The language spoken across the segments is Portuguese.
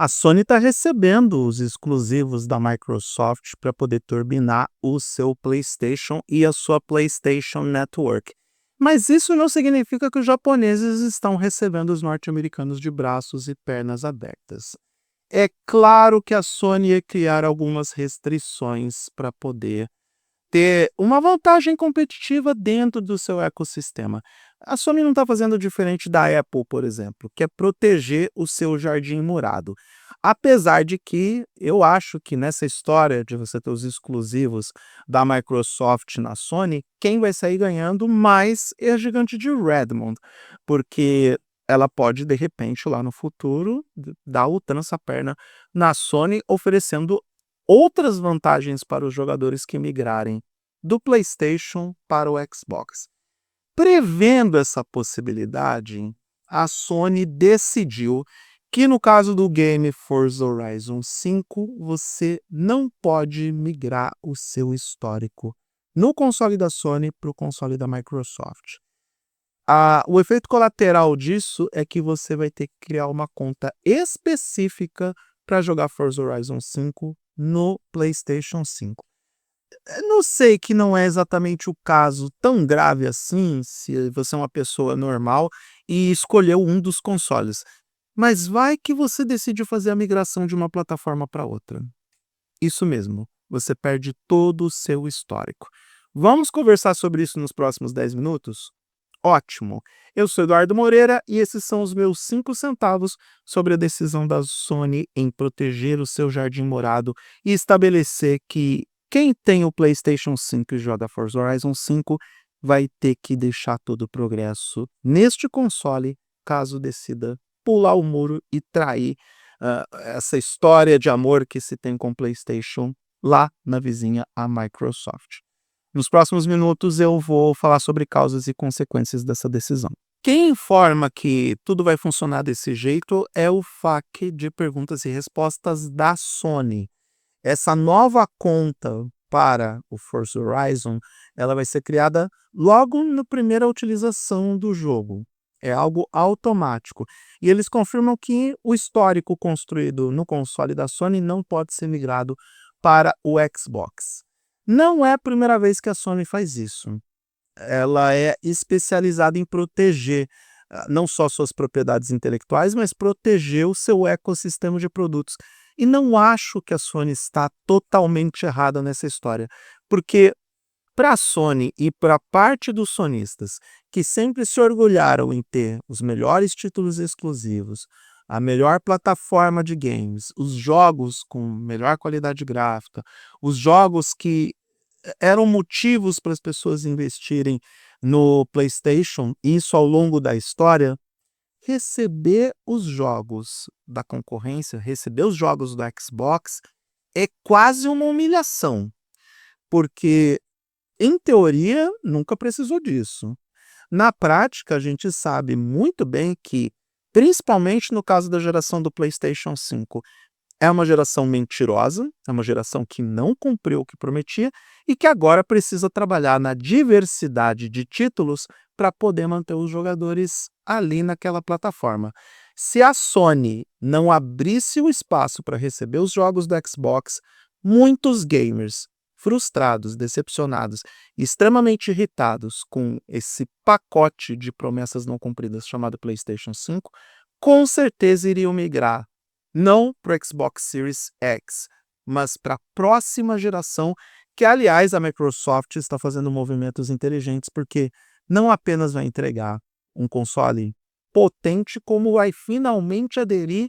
A Sony está recebendo os exclusivos da Microsoft para poder turbinar o seu PlayStation e a sua PlayStation Network. Mas isso não significa que os japoneses estão recebendo os norte-americanos de braços e pernas abertas. É claro que a Sony ia criar algumas restrições para poder ter uma vantagem competitiva dentro do seu ecossistema. A Sony não está fazendo diferente da Apple, por exemplo, que é proteger o seu jardim murado. Apesar de que eu acho que nessa história de você ter os exclusivos da Microsoft na Sony, quem vai sair ganhando mais é a gigante de Redmond, porque ela pode, de repente, lá no futuro, dar o trança-perna na Sony, oferecendo outras vantagens para os jogadores que migrarem do PlayStation para o Xbox. Prevendo essa possibilidade, a Sony decidiu que no caso do game Forza Horizon 5, você não pode migrar o seu histórico no console da Sony para o console da Microsoft. O efeito colateral disso é que você vai ter que criar uma conta específica para jogar Forza Horizon 5 no PlayStation 5. Eu não sei que não é exatamente o caso tão grave assim, se você é uma pessoa normal e escolheu um dos consoles. Mas vai que você decide fazer a migração de uma plataforma para outra. Isso mesmo, você perde todo o seu histórico. Vamos conversar sobre isso nos próximos 10 minutos? Ótimo! Eu sou Eduardo Moreira e esses são os meus 5 centavos sobre a decisão da Sony em proteger o seu jardim morado e estabelecer que quem tem o PlayStation 5 e joga Forza Horizon 5 vai ter que deixar todo o progresso neste console caso decida pular o muro e trair essa história de amor que se tem com o PlayStation lá na vizinha, a Microsoft. Nos próximos minutos eu vou falar sobre causas e consequências dessa decisão. Quem informa que tudo vai funcionar desse jeito é o FAQ de perguntas e respostas da Sony. Essa nova conta para o Forza Horizon, ela vai ser criada logo na primeira utilização do jogo. É algo automático. E eles confirmam que o histórico construído no console da Sony não pode ser migrado para o Xbox. Não é a primeira vez que a Sony faz isso. Ela é especializada em proteger não só suas propriedades intelectuais, mas proteger o seu ecossistema de produtos. E não acho que a Sony está totalmente errada nessa história, porque para a Sony e para parte dos sonistas que sempre se orgulharam em ter os melhores títulos exclusivos, a melhor plataforma de games, os jogos com melhor qualidade gráfica, os jogos que eram motivos para as pessoas investirem no PlayStation, isso ao longo da história, receber os jogos da concorrência, receber os jogos do Xbox é quase uma humilhação, porque em teoria nunca precisou disso. Na prática, a gente sabe muito bem que, principalmente no caso da geração do PlayStation 5, é uma geração mentirosa, é uma geração que não cumpriu o que prometia e que agora precisa trabalhar na diversidade de títulos para poder manter os jogadores ali naquela plataforma. Se a Sony não abrisse o espaço para receber os jogos do Xbox, muitos gamers frustrados, decepcionados, extremamente irritados com esse pacote de promessas não cumpridas chamado PlayStation 5, com certeza iriam migrar não para o Xbox Series X, mas para a próxima geração, que aliás a Microsoft está fazendo movimentos inteligentes, porque não apenas vai entregar um console potente, como vai finalmente aderir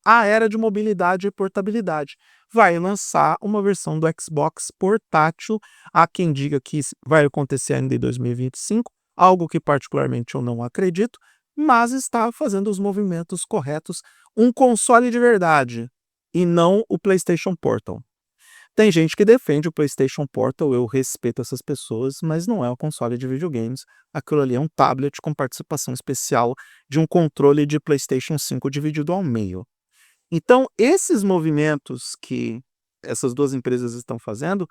à era de mobilidade e portabilidade. Vai lançar uma versão do Xbox portátil, há quem diga que isso vai acontecer ainda em 2025, algo que particularmente eu não acredito, mas está fazendo os movimentos corretos, um console de verdade, e não o PlayStation Portal. Tem gente que defende o PlayStation Portal, eu respeito essas pessoas, mas não é um console de videogames. Aquilo ali é um tablet com participação especial de um controle de PlayStation 5 dividido ao meio. Então, esses movimentos que essas duas empresas estão fazendo,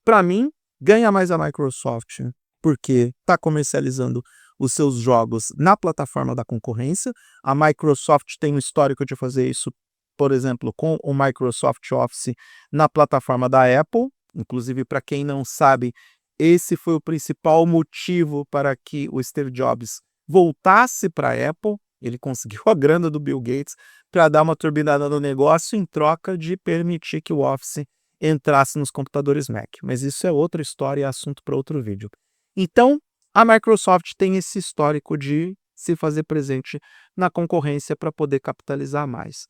para mim, ganha mais a Microsoft, porque está comercializando os seus jogos na plataforma da concorrência. A Microsoft tem um histórico de fazer isso por exemplo, com o Microsoft Office na plataforma da Apple. Inclusive, para quem não sabe, esse foi o principal motivo para que o Steve Jobs voltasse para a Apple. Ele conseguiu a grana do Bill Gates para dar uma turbinada no negócio em troca de permitir que o Office entrasse nos computadores Mac. Mas isso é outra história e assunto para outro vídeo. Então, a Microsoft tem esse histórico de se fazer presente na concorrência para poder capitalizar mais.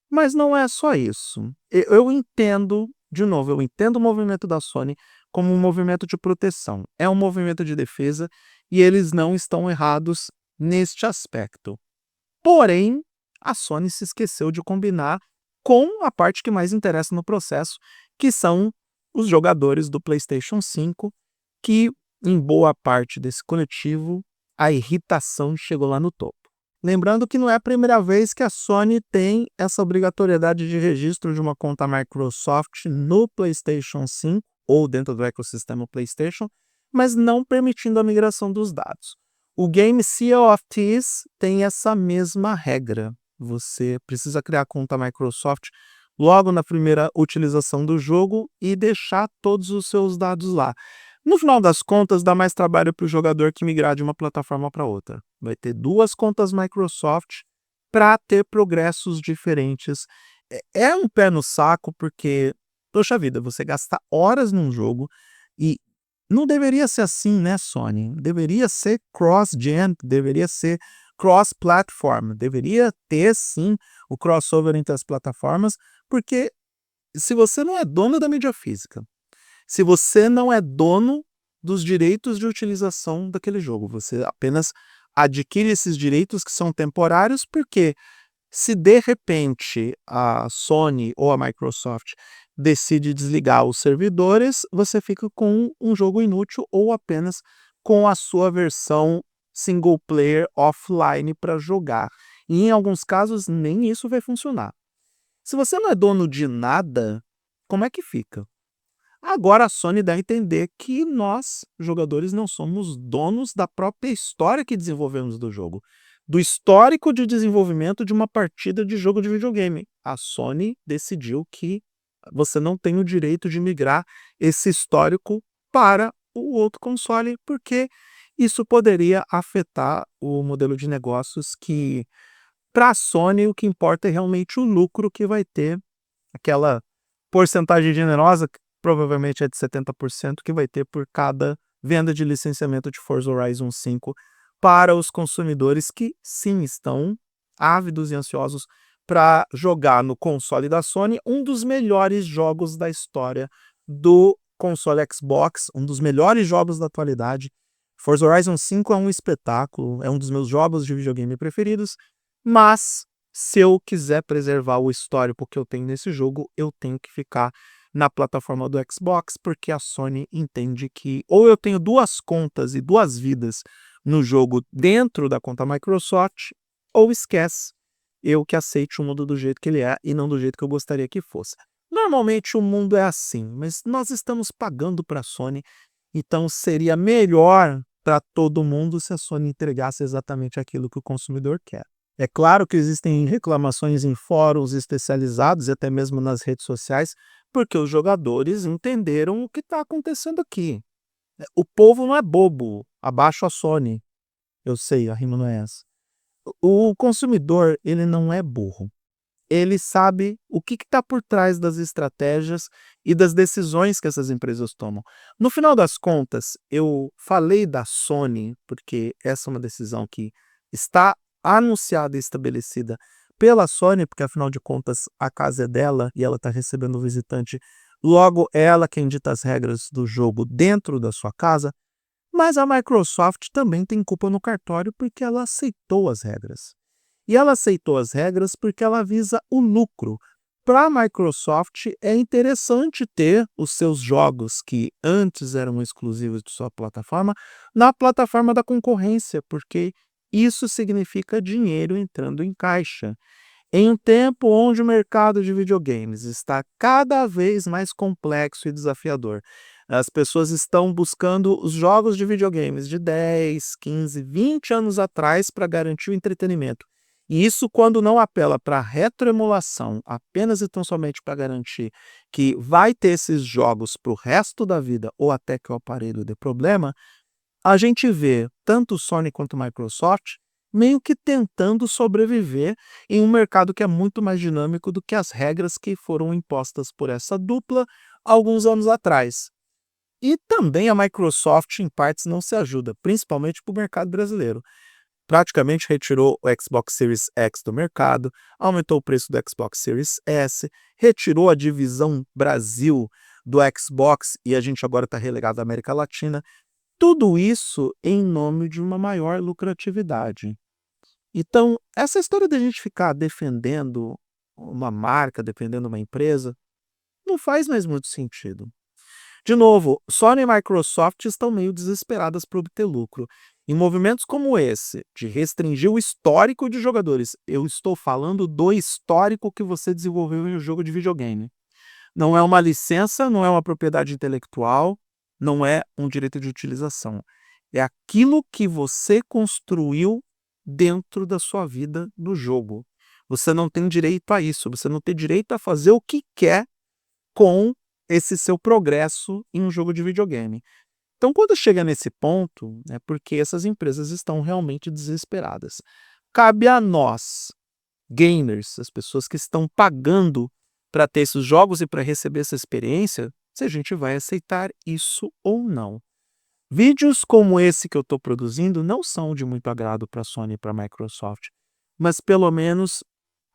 Mas não é só isso. Eu entendo, de novo, eu entendo o movimento da Sony como um movimento de proteção. É um movimento de defesa e eles não estão errados neste aspecto. Porém, a Sony se esqueceu de combinar com a parte que mais interessa no processo, que são os jogadores do PlayStation 5, que em boa parte desse coletivo a irritação chegou lá no topo. Lembrando que não é a primeira vez que a Sony tem essa obrigatoriedade de registro de uma conta Microsoft no PlayStation 5 ou dentro do ecossistema PlayStation, mas não permitindo a migração dos dados. O game Sea of Thieves tem essa mesma regra. Você precisa criar a conta Microsoft logo na primeira utilização do jogo e deixar todos os seus dados lá. No final das contas, dá mais trabalho para o jogador que migrar de uma plataforma para outra. Vai ter 2 contas Microsoft para ter progressos diferentes. É um pé no saco porque, poxa vida, você gasta horas num jogo e não deveria ser assim, né, Sony? Deveria ser cross-gen, deveria ser cross-platform, deveria ter, sim, o crossover entre as plataformas, porque se você não é dono da mídia física, se você não é dono dos direitos de utilização daquele jogo, você apenas adquire esses direitos que são temporários, porque se de repente a Sony ou a Microsoft decide desligar os servidores, você fica com um jogo inútil ou apenas com a sua versão single player offline para jogar. E em alguns casos nem isso vai funcionar. Se você não é dono de nada, como é que fica? Agora a Sony dá a entender que nós, jogadores, não somos donos da própria história que desenvolvemos do jogo, do histórico de desenvolvimento de uma partida de jogo de videogame. A Sony decidiu que você não tem o direito de migrar esse histórico para o outro console, porque isso poderia afetar o modelo de negócios que, para a Sony, o que importa é realmente o lucro que vai ter, aquela porcentagem generosa, que provavelmente é de 70%, que vai ter por cada venda de licenciamento de Forza Horizon 5 para os consumidores que, sim, estão ávidos e ansiosos para jogar no console da Sony um dos melhores jogos da história do console Xbox, um dos melhores jogos da atualidade. Forza Horizon 5 é um espetáculo, é um dos meus jogos de videogame preferidos, mas se eu quiser preservar o histórico que eu tenho nesse jogo, eu tenho que ficar na plataforma do Xbox, porque a Sony entende que ou eu tenho 2 contas e 2 vidas no jogo dentro da conta Microsoft, ou esquece, eu que aceite o mundo do jeito que ele é e não do jeito que eu gostaria que fosse. Normalmente o mundo é assim, mas nós estamos pagando para a Sony, então seria melhor para todo mundo se a Sony entregasse exatamente aquilo que o consumidor quer. É claro que existem reclamações em fóruns especializados e até mesmo nas redes sociais, porque os jogadores entenderam o que está acontecendo aqui. O povo não é bobo, abaixo a Sony. Eu sei, a rima não é essa. O consumidor, ele não é burro. Ele sabe o que está por trás das estratégias e das decisões que essas empresas tomam. No final das contas, eu falei da Sony, porque essa é uma decisão que está anunciada e estabelecida pela Sony, porque afinal de contas a casa é dela e ela está recebendo o visitante. Logo, é ela quem dita as regras do jogo dentro da sua casa, mas a Microsoft também tem culpa no cartório porque ela aceitou as regras. E ela aceitou as regras porque ela visa o lucro. Para a Microsoft é interessante ter os seus jogos que antes eram exclusivos de sua plataforma na plataforma da concorrência, porque isso significa dinheiro entrando em caixa. Em um tempo onde o mercado de videogames está cada vez mais complexo e desafiador, as pessoas estão buscando os jogos de videogames de 10, 15, 20 anos atrás para garantir o entretenimento. E isso quando não apela para retroemulação, apenas e tão somente para garantir que vai ter esses jogos para o resto da vida ou até que o aparelho dê problema, a gente vê tanto Sony quanto Microsoft meio que tentando sobreviver em um mercado que é muito mais dinâmico do que as regras que foram impostas por essa dupla alguns anos atrás. E também a Microsoft, em partes, não se ajuda, principalmente para o mercado brasileiro. Praticamente retirou o Xbox Series X do mercado, aumentou o preço do Xbox Series S, retirou a divisão Brasil do Xbox e a gente agora está relegado à América Latina. Tudo isso em nome de uma maior lucratividade. Então, essa história da gente ficar defendendo uma marca, defendendo uma empresa, não faz mais muito sentido. De novo, Sony e Microsoft estão meio desesperadas por obter lucro. Em movimentos como esse, de restringir o histórico de jogadores, eu estou falando do histórico que você desenvolveu em um jogo de videogame. Não é uma licença, não é uma propriedade intelectual, não é um direito de utilização. É aquilo que você construiu dentro da sua vida no jogo. Você não tem direito a isso, você não tem direito a fazer o que quer com esse seu progresso em um jogo de videogame. Então, quando chega nesse ponto, é porque essas empresas estão realmente desesperadas. Cabe a nós, gamers, as pessoas que estão pagando para ter esses jogos e para receber essa experiência, se a gente vai aceitar isso ou não. Vídeos como esse que eu estou produzindo não são de muito agrado para a Sony e para a Microsoft, mas pelo menos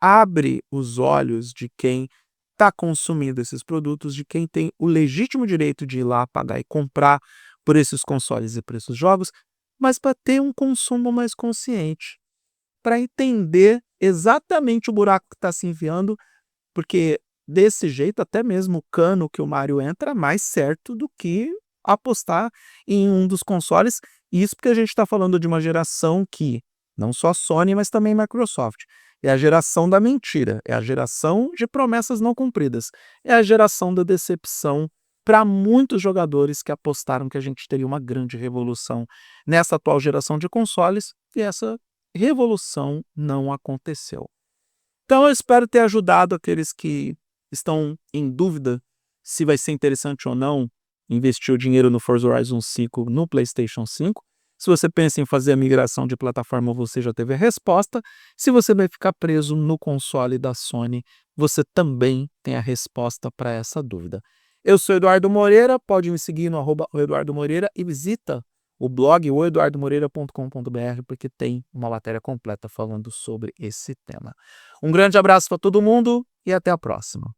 abre os olhos de quem está consumindo esses produtos, de quem tem o legítimo direito de ir lá pagar e comprar por esses consoles e por esses jogos, mas para ter um consumo mais consciente, para entender exatamente o buraco que está se enfiando, porque desse jeito até mesmo o cano que o Mario entra é mais certo do que apostar em um dos consoles. Isso porque a gente está falando de uma geração que, não só Sony, mas também Microsoft, é a geração da mentira, é a geração de promessas não cumpridas, é a geração da decepção para muitos jogadores que apostaram que a gente teria uma grande revolução nessa atual geração de consoles, e essa revolução não aconteceu. Então eu espero ter ajudado aqueles que estão em dúvida se vai ser interessante ou não investir o dinheiro no Forza Horizon 5 no PlayStation 5. Se você pensa em fazer a migração de plataforma, você já teve a resposta. Se você vai ficar preso no console da Sony, você também tem a resposta para essa dúvida. Eu sou Eduardo Moreira, pode me seguir no @Eduardo Moreira e visita o blog eduardomoreira.com.br, porque tem uma matéria completa falando sobre esse tema. Um grande abraço para todo mundo e até a próxima.